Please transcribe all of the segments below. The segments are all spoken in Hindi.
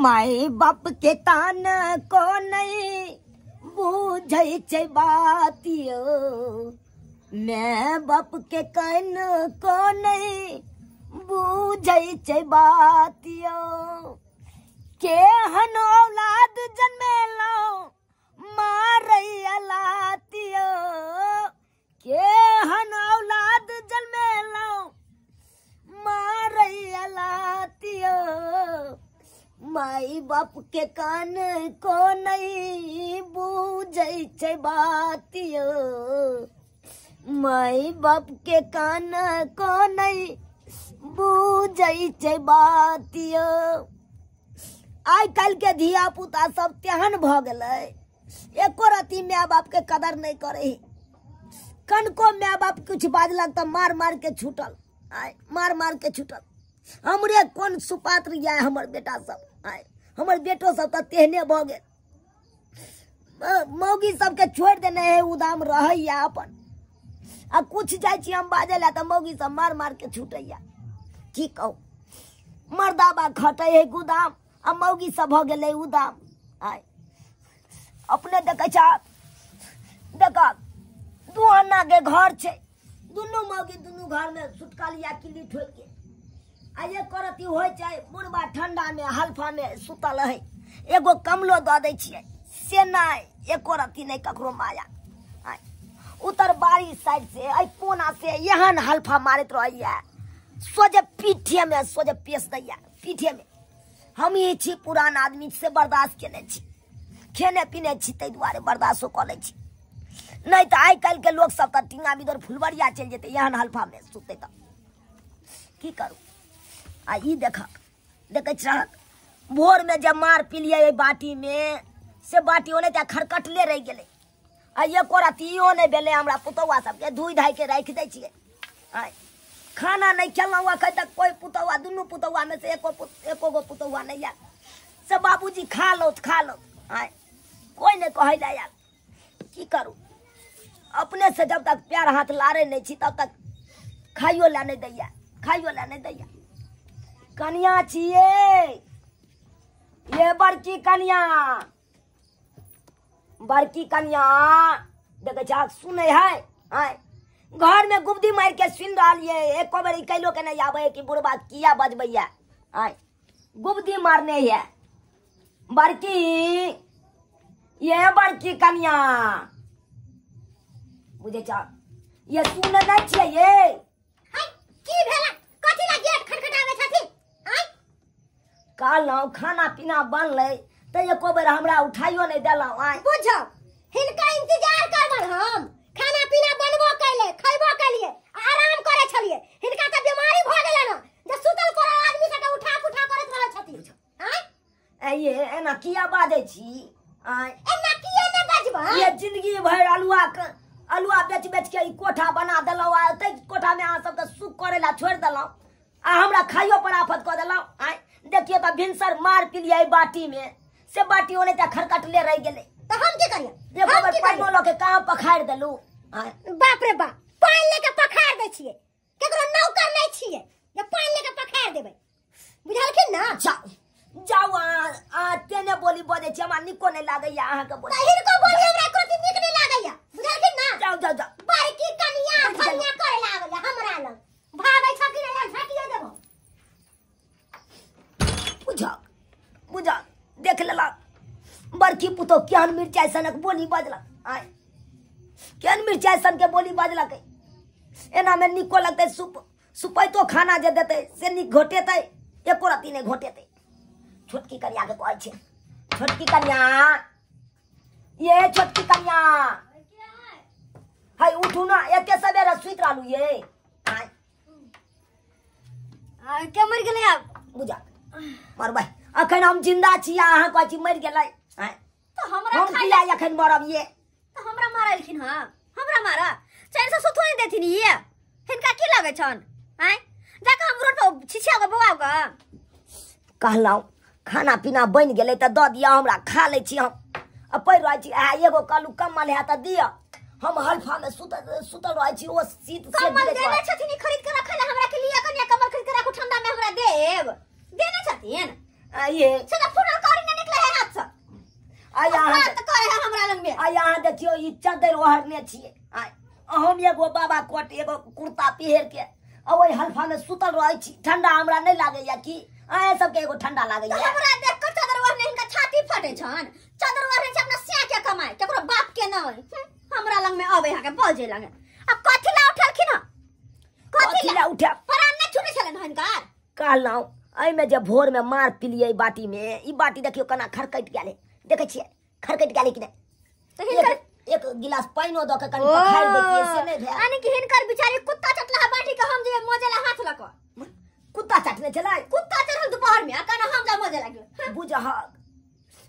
माई बाप के कान को नहीं बूझे छे बातियो, मैं बाप के कान को नहीं बूझे छे बातियो। के हन औलाद जन्मेलो मारैया लातियो, के हन औलाद जन्मेलो मारैया लातियो। माई बाप के कान को नहीं बूझे छे बातियो, माई बाप के कान को नहीं बूझे छे बातियो। आइ काल्हि के धिया पुता सब तेहन भ गेलै, एको रती माय बाप के कदर नहीं करे। कनको माय बाप कुछ बाजलक तो मार मार के छूटल, मार मार के छूटल। हमरे कौन सुपात्र या हमर बेटा सब, हमर बेटो सब तो तेहने भ गेल। मौगी सबके छोड़ देने है उदाम रहैया अपन, आ कुछ जाय छी हम बाजे ला तो मौगी सब मार मार के छूटैया। की कहू, मर्दाबा खटे है गुदाम आ मौगी सब भ गेलै उदाम। अपने देखे छा, देखा दू अन्ना के घर छे, दुनू मौगी दुनू घर में सुटकालिया किली ठोक के आ ये करती हो चाहे बुढ़बा ठंडा में हल्फा में सुतल है, एगो कमलो द दै छियै से नहीं, एको रती नहीं ककरो माया। उतर बारी साइड से आई कोना से यहन हल्फा मारत रहिया, सोजे पीठे में सोजे पेश दैया पीठे में। हम ही छी पुरान आदमी से बर्दाश्त केने छी, खेने पीने छी तै दुआरे बर्दाश्तो क लै छी। नहीं तो आई काल्हि के लोग सब तो टींगा बिदर फुलबरिया चल जेते यहन हल्फा में सुते तो की करू। आ ई देखे छहक भोर में जब मार पिलिए बाटी में से बाटी ओने त्या खरकटले रह गेले। आ एको राती इहो नहीं भेले, हमरा पुतौआ सबके धुई धाई के राख दै छियै। खाना नहीं खेलौं अखन तक कोई पुतौआ, दुनू पुतौआ में से एको गो पुतौआ नहीं आयल। सब बाबूजी खा लो कोई नहीं कहे ला यार। की करू, अपने से जब तक पैर हाथ लारे नहीं छी तब तक खाइयो ला नहीं दैया, खाइयो ला नहीं दैया। कन्या छिए ये बड़की कन्या, बड़की कन्या देखे छा सुने है। घर में गुब्दी मार के सुन रहा है, एक बार कैलो के नहीं आवे कि बुढ़बा किया बजबैया। गुब्दी मारने है बड़की, ये बड़की कन्या बुझे चा ये सुन नहीं चाहिए। की भेला कथि ला गेट खटखटावे छथि? कहलौं खाना पीना बनले तो एको बेर हमरा उठाइयो नहीं देलौं। बुझो हिनका इंतजार करबल हम, खाना पीना बनबो कैले खइबो कैलिए आराम करे छलिए। हिनका त बीमारी भ गेलै न जे सुतल पड़ल आदमी सबके उठा पुठा करत रहै छथि। ये एना किया बाजै छी? एना किया ने बजबै? ये जिंदगी भर अलुआ बेच बेच के ई कोठा बना देलौं, आ तै कोठा में अहाँ सबके सुख करे ला छोड़ देलौं, आ हमरा खाइयो पर आफत क देलौं। देखिए त भिनसर मार पिलिए बाटी में से बाटी ओने त खरकटले रह गेले। त हम की करिए? ये खबर पाइनो ल के कहां पखाड़ देलू। बाप रे बाप, पानी लेके पखाड़ दै छिए, केकरो नौकर नहीं छिए जे पानी लेके पखाड़ देबै। बुझलखिन ना? जाओ आ तेने बोली बजे छी, हमरा निको नहीं लागैया अहाँ के बोली। हिनको बोली हमरा कोती निक नहीं लागैया, बुझलखिन ना? जाओ जाओ जाओ। बड़की कन्या धनिया करे लागल हमरा लग, भागै छ कि नहीं झटियो देबो। बुझा देख लेला बड़की पुतो केहन मिर्चाई सनक बोली बजलक। केहन मिर्चाई सन के बोली बजलक। एना में निको लगते सुपैतो खाना जे देते से निक घोटेते, एको रती नहीं घोटेते। छोटकी कन्या के कहै छै, छोटकी कन्या ये छोटकी कन्या हाय उठू ना, एते सवेरे सुइत रहलू ये। के मर गेलै आब? बुझा मरबै अखन हम जिंदा छी, अहाँ कहै छी मर गेलै। तो हमरा हम किया अखन मरब ये? तो हमरा मारलखिन हां, हमरा मारा चैन से सुतो नहीं देथिन ये। हिनका की लागै छन? जाके हम रोड पर छिछिया के बौआ ग कहलौ खाना पीना बन गेलै त द दिया, हमरा खा लै छी हम। पैर रहै छी एगो कालू कम्मल है त दिया, हम हल्फा में सुतल रहै छी। ओ शीत से कम्मल देने छथिन खरीद के रखले हमरा के लिए, कन्या कम्मल खरीद के रखू ठंडा में हमरा देब देने छथिन। आइए चला फुटल करी न निकले है हाथ से आ यहाँ तो करे है हमरा लंग में आ यहाँ देखियो ई चादर ओढ़ने छिए आ हम एगो बाबा कोट एगो कुर्ता पहिर के आ ओइ हल्फा में सुतल रहै छी ठंडा हमरा नहीं लागैया की आ सबके एगो ठंडा लागैया हमरा देख कर चादर ओढ़ने इनका छाती फटे छन चादर ओढ़ने से अपना सिया के कमाए केकरो बाप के न होय हमरा लंग में आवे हाके बजे लगे अब कथि ला उठल खिना कथि ला उठा परान न छुटे छलन हनकार कहलौ आई में जब भोर में मार पिलिए ई बाटी में ई बाटी देखियो कना खरकट गेले देखे छिए खरकट गेले कि नहीं तो हिनकर एक गिलास पानियो द के कनी पखार देतिए से नहीं भे यानी कि हिनकर बिचारी कुत्ता चटला बाटी के हम जे मोजेला हाथ लको कुत्ता चटने चला कुत्ता चढ़ल दोपहर में आका हम जा मोजे लागे बुझह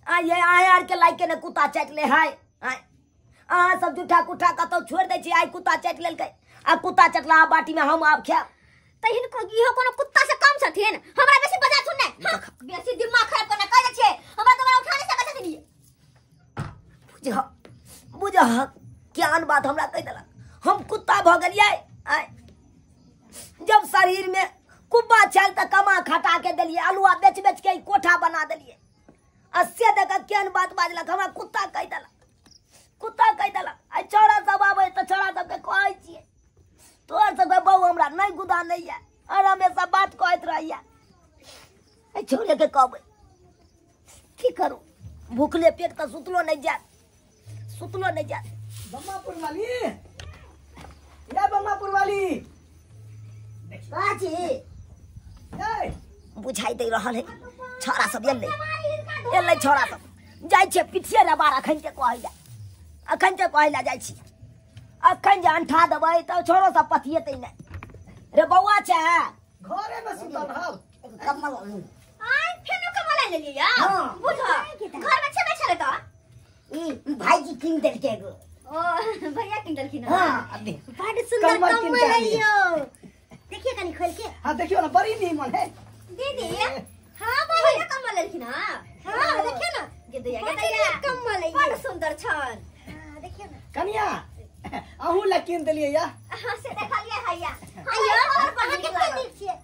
आ ये आयार के लाइक के ने कुत्ता चट ले हाय आ सब जूठा कुठा कतो छोड़ दे छी आई कुत्ता चट लेल के आ कुत्ता चटला बाटी में हम आब खाब त हिनको इहो कोनो कुत्ता से कम छथिन हमरा बेसी बजा सुनने बेसी दिमाग खराब करना कह छै हमरा तुम्हारा उठा नहीं सकत छथिन बुझह ज्ञान बात हमरा कह देला हम कुत्ता भ गेलिए आय जब शरीर में कुब्बा चल त कमा खटा के देलिए आलूआ बेच बेच के कोठा बना देलिए अस्से देख केन बात बाजलक हमरा कुत्ता कह देला आई छोरा सब आवे त छोरा सब के कहै छिए तोर सब के बहु हमरा नहीं गुदा नहीं है और हमेशा बात कहत रहिया आई छोरे के कहबै की करू भूखले पेट त सुतलो नहीं जात बम्मापुर वाली या बम्मापुर वाली बाजी ए बुझाई दे रहल है छोरा सब एले छोरा सब जाय छे पिछे रे बार अखन के कहैला जाय छी अखन जे अंठा देबै त छोरो सब पतिएतै नहीं रे बौआ छे घरे में सुतल रहल कमल आई फेनो के बोला ले लिया हां बुझा घर में छबे छले त ई भाईजी किन देल के गो ओ भैया किंडल की ना हां अबे बड़ सुंदर कमल किन कमल के है लिए। यो देखिए कनी खोल के हां देखियो ना बड़ी नीमन है दीदी हां भैया कमल है की ना हां देखिए ना गेदैया कमल है बड़ सुंदर छन देखिए ना कनिया अहू लकिन देलिए या हां से देखा लिया हैया आयो और बहन के कोई नीक छिए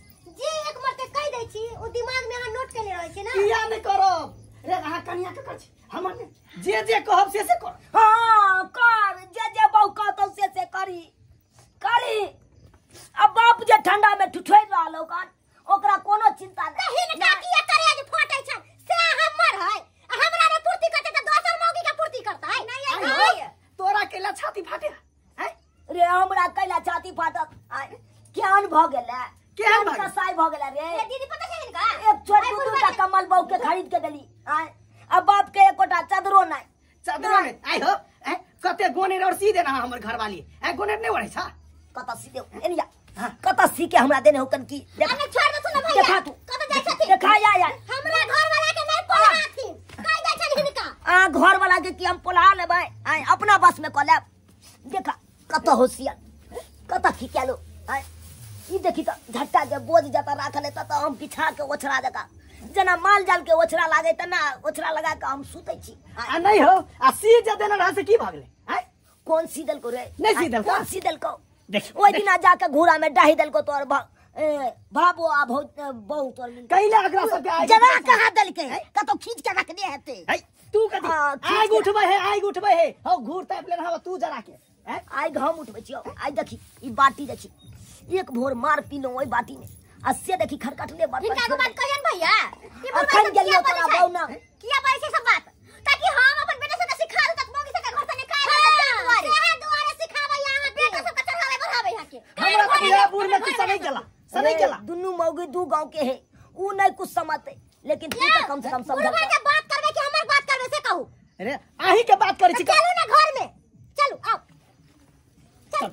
जे एक मरते कह दै छी ओ दिमाग में हां नोट के ले रहै छै ना किया नहीं करब रे अहाँ कनिया के कर छी हमर ने जे कहब से कर हां कर जे बौ कहतो से करी अब बाप जे ठंडा में ठुठोइ रहल ओकन ओकरा कोनो चिंता नहीं तहिन का किया करे जे फटै छन से हमर है हमरा रे पूर्ति करते त दोसर मौगी के पूर्ति करता है नहीं है तोरा केला छाती फाटे है रे हमरा कैला छाती फाटत केहन भ गेलै केहन भ गेलै? कसाई भ गेलै रे दीदी पता छै इनका एक छोट दूटा कमल बहू के खरीद के देली अब बाप के एकोटा चादरो नहीं चादर में आई हो कते गोने और सी देना हमर घर वाली गोने नहीं ओढ़ै छा कत सी दे एनिया कत सी के हमरा देने होकन की अने छोड़ दे सुन भैया देखा तू कत जाय छथि देखा या हमरा घर वाला के नहीं पढ़ाथि कह जाय छथि हिनका घर वाला के की हम पोला लेबै अपना बस में क लेब देखा कत होशियार कत खिकेलो ई देखी त झट्टा जे बोझ जता राखल है त हम बिछा के ओछरा जका जना माल जाल के ओछरा लागे त ना ओछरा लगा के हम सुतै छी आ नहीं हो आ सी जे देना रहा से की भागले हैं कौन सीदल को रे नहीं सीदल को। कौन सीदल को देख ओइ दिना जाके घोड़ा में डाही दल को तोर बाबू आ बहुत तोर मिल कैला अगरा सब के जरा कहा दल के कतो खींच के रख दे हेते है तू कदी आग उठबे है हो घूर ताप लेना हो तू जरा के हैं आई घम उठबै छियो आई देखी ई बाटी देखी एक भोर मार पीलो ओइ बाटी में आ से देखी खरकटले बात हिनका के बात कहियन भैया ये अखन गेलियो तोरा बौना किया बाई से सब बात ताकि हम अपन बेटा से सिखा दू तक मौगी से घर से निकाल दे है दुआरे सिखावे यहां बेटा सब के चढ़ावे बढ़ावे यहां के हमरा पियापुर में कुछ नहीं चला सही चला दुन्नु मौगी दू गांव के है ऊ नहीं कुछ समझते लेकिन तू तो कम से कम समझ बुढ़वा के बात करबे कि हमर बात करबे से कहू अरे आही के बात करी छी चलू ना घर में चलू आओ चल